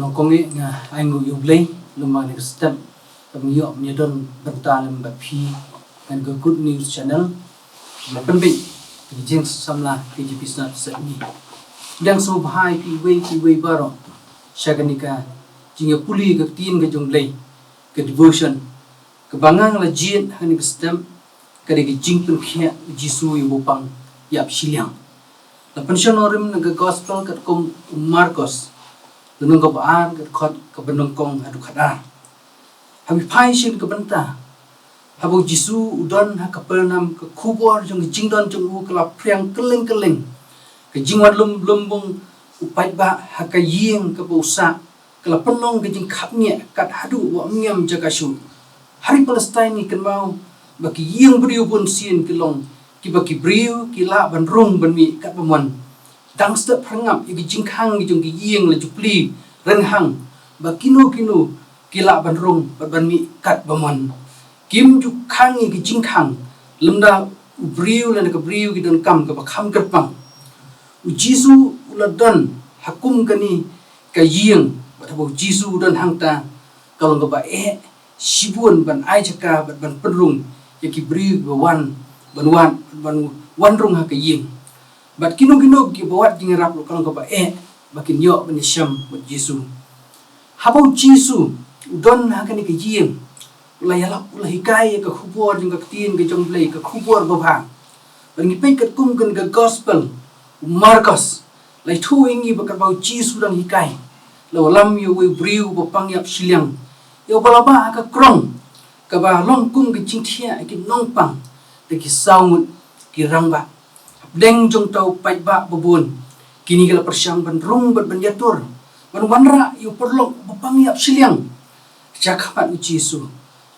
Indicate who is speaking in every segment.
Speaker 1: Tolong kongi nga aingu yublay lumang ni step pamiyo menyedon bertalam bapi dan ke Good News Channel penbit jing samla KGP snap seni dan so bahai pi baro syaganika jinga puli ke tin ke jonglay ke devotion ke bangang la jin hani ke step ke de jing pen khia jisu yu bopang yap siliang la pensionorim ke gospel ke kom Marcos Dunung kabaan ke khot ke benongkong adu khada habi phai shin ke benta habu jisu udon ha ke pernam ke khubor jong jingdon jong u kala priang keleng ke jingwan lumbung upai ba ha ke ying ke bosa kala penong ke jing khapnya kat hadu wa miam jagasu hari Palestine ni kenmau baki ying beriu pun sin kelong ki baki beriu ki la ban rung ban mi kat pemon dang step prangap igi jingkhang jong ki ying la jupli renhang ba kinu kila ban rung ban mi kat bamon kim ju khang igi jingkhang lemda briu la ka briu ki don kam ka ba kham kat pang u jisu uladan hakum kani ka ying ba thabo jisu don hangta kalong ka ba sibun ban ai chaka ban penrung ki briu ba wan rung ha ka ying Bat kinu ki bawat dingerap lo kalau kaba bakin yo menyam buat Yesus. Habau Yesus udon hakani ke jiem. Ulah yalap ulah hikai ke khubor jeng ke tin ke jong play ke khubor babang. Bangi pe ke kum ke gospel Marcos. Lai thu ingi bakar bau Yesus dan hikai. Law lam yo we briu bapang yap siliang. Yo balaba ka krong. Kaba long kum ke jingthia ke nongpang. De ki saumut ki rangba. Deng jong tau pai ba bubun kini kala persyang ban rung ban yatur ban wanra yu perlok bapang yap siliang jakhapat uci su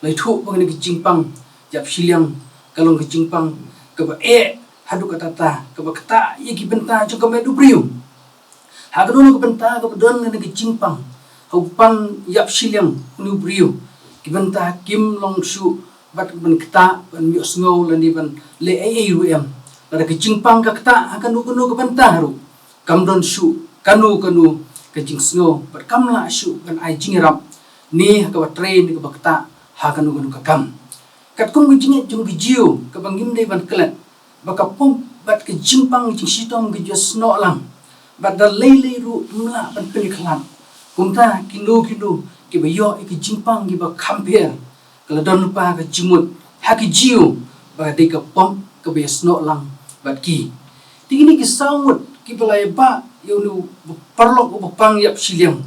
Speaker 1: lai thu bang ni jingpang yap siliang kalong ke jingpang ke ba hadu kata ta ke ba kata ye ki benta jong ka medu briu ha ka ke benta ke don ni ke jingpang hau pang yap siliang nu briu ki benta kim long su bat ban kata ban mi sngo lan ni ban le ruem ada ke jingpang ka kata kanu ke benta haru kamdon su kanu ke jing snow ber kamla su kan ai jingrap ni ka train ke bakta ha kanu ka kam kat kum ke jinget jung ke jiu ke bangim dei ban klet baka pom bat ke jingpang jing sitom ke jo snow lang bat da lele ru mla ban pen khlan kumta kinu ke bayo ke jingpang ke ba compare kala don pa ke jimut ha ke jiu ba de ka pom ke be snow lang bat ki tingini ki saumut ki balai ba yonu perlok bapang yap siliang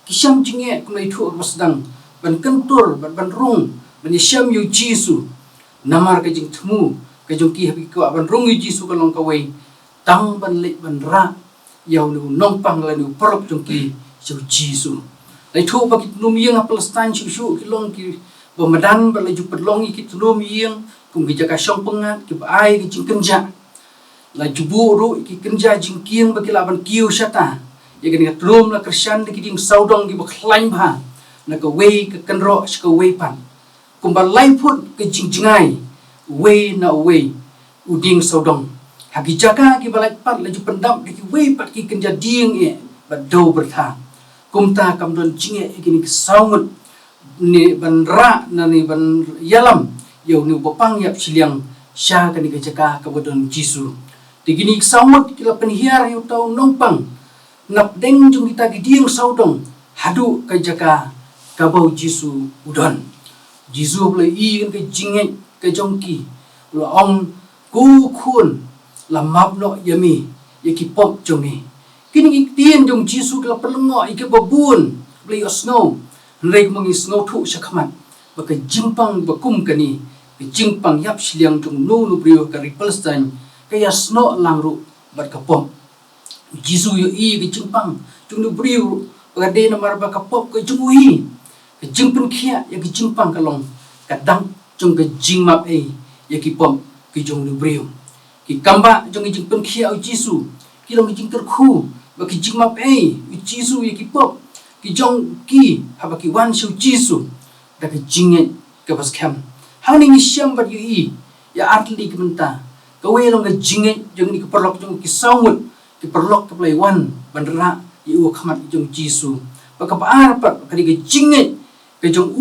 Speaker 1: ki syam jinge kumai thu basdang ban kentur ban rung ban syam yu jisu namar ka jing thmu ka jong ki habi ko ban rung yu jisu ka long ka wei tang ban le ban ra yonu nongpang la nu perlok jong ki yu jisu lai thu ba ki num yeng Palestine chu ki long ki bamadan ba la ju perlong ki num yeng kum ki jaka syong pengat ki ba ai ki jing kenja la jubu ru ki kenja jingkiang bagi laban kiu syata ya gani trum la krisyan ki dim saudong ki baklain ba na ka wei ka kenro ka wei pan kumba lai put ke jingjingai wei na wei uding saudong hagi jaka ki balai pat la ju pendam ki wei pat ki kenja ding ba do bertha kumta kamdon jinge ki ni saungut ni ban ra na ni ban yalam yo ni bopang yap siliang sya ka ni jaka ka bodon jisu Tigini saumut kila penhiar yu tau nongpang nap deng jung kita gidiang saudong hadu ka jaka ka bau jisu udon jisu boleh i ke jinget ke jongki la ong ku khun la mapno yami yaki pop jongi kini tien jong jisu kila perlengo ike babun boleh osno rek mangi snow thu sakhamat baka jimpang bakum kani ke jimpang yap siliang jong nu brio ka Palestine kaya snow langru bat kapom jisu yo i ke jimpang jung nu briu baka de na mar baka pop ke jung hi ke jingpen khia ya ke jimpang kalong kadang jung ke jingmap ya ki pom ke jung nu briu ki kamba jung ke jingpen khia o jisu ki long ke jing terkhu baka jingmap jisu ya ki pop ki jong ki haba ki wan shu jisu da ke jinget ke bas kham hang ni syam bat yo i ya artli ke benta Kawai long jinget jong ni keperlok jong ki saumut ki perlok ke play wan bandera yu khamat jong jisu Bakapaar pat kani ke jinget ke jong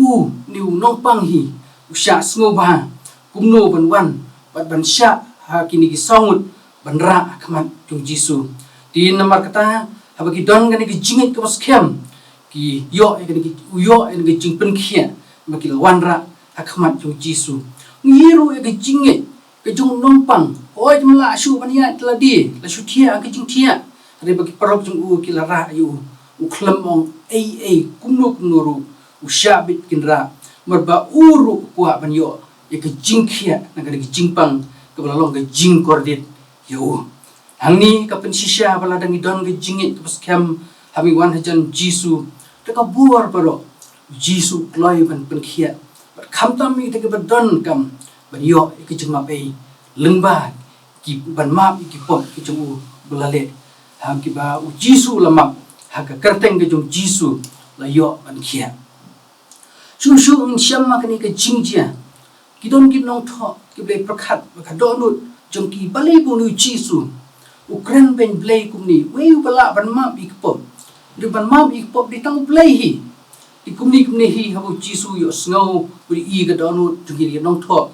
Speaker 1: niu nong pang hi usya sngo ba kumno ban ban sya ha kini ki songut ban ra kamat jong Jisu di namar kata habaki don kani ke jinget ke mas kem ki yo kani ki uyo kani ke jing pen khia makil wan ra akamat jong Jisu ngiru ke jinget ke jong nong pang oi jumla shu ban ya tladi la shu thia ke jing thia re bagi parok jong ki la ra yu uklam ong kumno ru ushabit kinra marba uru kuah banyo ya ke jingkhia na ke jingpang ke balalong ke jing kordit yo hangni ka pensisya bala dang idon ke jingit pas kem hami wan hajan Jisu te ka buar paro Jisu kloi ban penkhia bat khamtam mi te ke badon kam banyo ke jingma pe lengba ki ban map ki pop ki jung bulale ham ki ba Jisu lamak haka kerteng ke jong Jisu la yo ban khia shu in syam kani ke jingjia kidon ki nong tho ki ble prakhat ka donut jong ki balai bu nu Jisu ukren ben blai kumni we bala ban ma bi pop di ban ma bi pop di tang blai hi di kumni hi habu Jisu yo snow buri I ka donut jong ki nong tho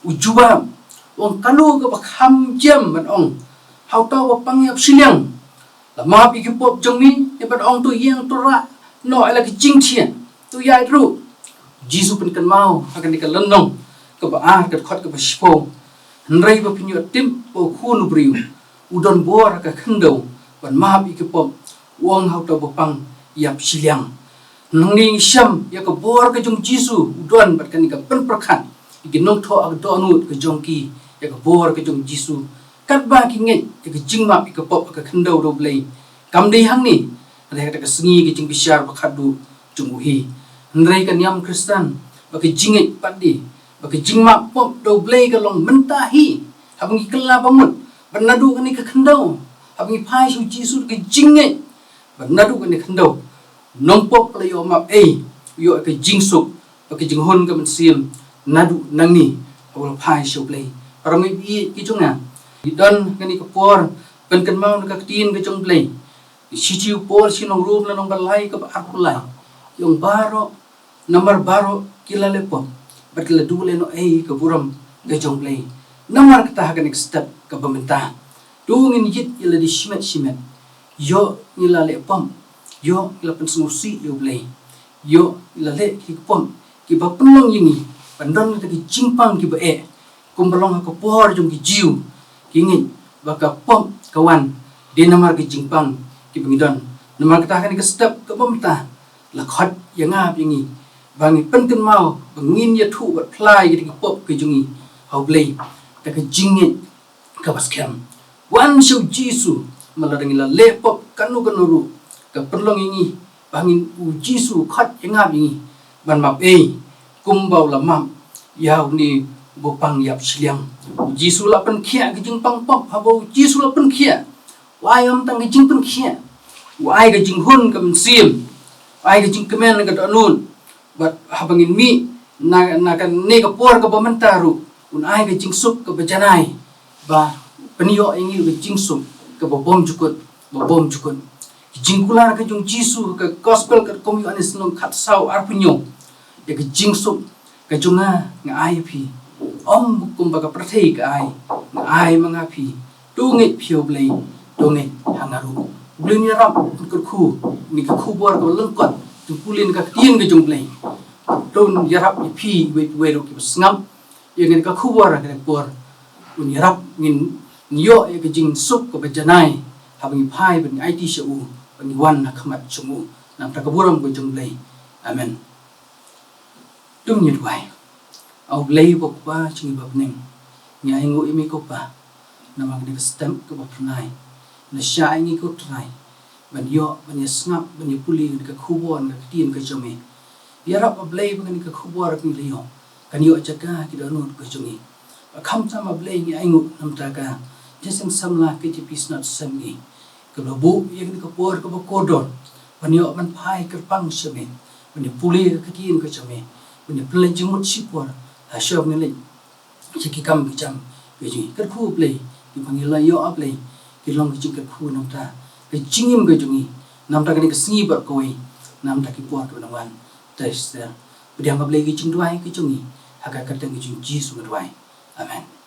Speaker 1: ujuba wong kanu ka bakham jam ban ong hau ta wa pangyap silyang ma bi ki pop jong ni e ban ong tu yang tu ra no ala ki jing chien tu yai ru Jisu pen kan mau akan dikan lenong ke ba ka khot ke ba shpo nrai ba pinyo tim po khunu briu udon bor ka khando ban ma bi ki pop wong hau ta ba pang yap silyang nangning syam ya ka bor ka jong Jisu udon bat kan ka pen prakhan ki nong tho ak donut ke jong ki ya ka bor ka jong Jisu kat ba ki ngai ke jingma bi ka pop ka khando do blai kam dei hang ni re ka sengi ki jing bisyar ba khadu jung hi nrai ka niam Kristen ba ki jingai padi ba ki jingma pop do blai ka long menta hi habang ikla bamut ban nadu ka ni ka khando habang phai su Jisu ka jingai ban nadu ka ni khando nong pop la yo map yo ka jingsuk ba ki jinghon ka mensim nadu nangni awal phai su blai parangai bi ki chung na don kani ka por pen kan mau ka tin ka jong blai si chiu por si nong room la nong balai ka akulai yung baro namar baro kilale po bakila dule no ka buram ka jong blai namar ka ka next step ka pamenta dungin yit ila di shimet yo nilale pom yo ila pensusi yo blai yo ila le ki pom ki ba penlong yingi pandon ta ki jingpang ki ba kumbalong ka por jong ki jiu kingin baka pom kawan di namar ke jingpang ki bingdon namar kata kan ke step ke pemta la khot yang ngap yangi bangi penken mau bangin ya thu bat plai ki pop ke jungi hau blai ta ke jingit ka baskem wan shu Jisu maladang la le pop kanu ru ka perlong yangi bangin Jisu khot yang ngap yangi ban map kumbau la mam yau ni bopang yap silyang Jisu la pen khia ke jing pang pop habo Jisu la pen khia wai am tang ke jing pen khia wai ke jing hun kam sim wai ke jing kemen ke donun bat habangin mi na kan ne ka por ka pamentaru un ai ke jing sup ke bejanai ba penio ingi ke jing sup ke bom jukut jing kular ke jung Jisu ke gospel ke komu anis nong khat sau arpunyo ya ke jing sup ke junga ngai phi om kum baka prathei ka ai mangapi tungit phio blai tungit hangaru blin yarap ku ni ka khu bor ko lengkot tu pulin ka tien ke jong blai tun yarap phi we ro ki sngam ye ngin ka khu bor ka por un yarap ngin nyo ye ke jing sup ko bajanai habing phai ben IT shu ben wan na khamat chumu nam ta ka buram ko jong blai amen tum ni wai au blai bok pa chung bab ning nya ingu imi ko pa na mag ni stem ko bap nai na sha ingi ko trai ban yo ban snap ban puli ka khubon ka tin ka jome yara ba blai ban ni ka khubor ki le yo kan yo chaka ki do not ko chungi kham cha ma blai ngi ingu nam ta ka jeseng samla ke ti pis not samgi ka lo bu ye ni ka por ko ba kodon ban yo ban phai ka pang shame ban puli ka tin ka chome ban plan jing mut chi por shop ni le chiki kam ki cham ke ji ka khu play ki phangila yo up play ki long ki ka khu nam ta ke jingim ke jungi nam ta ka ni ka singi ba koi nam taki puat benangan tes der. Bediang kablegi cung duai ke cungi. Hakak kateng ke cung Yesus berduai. Amen.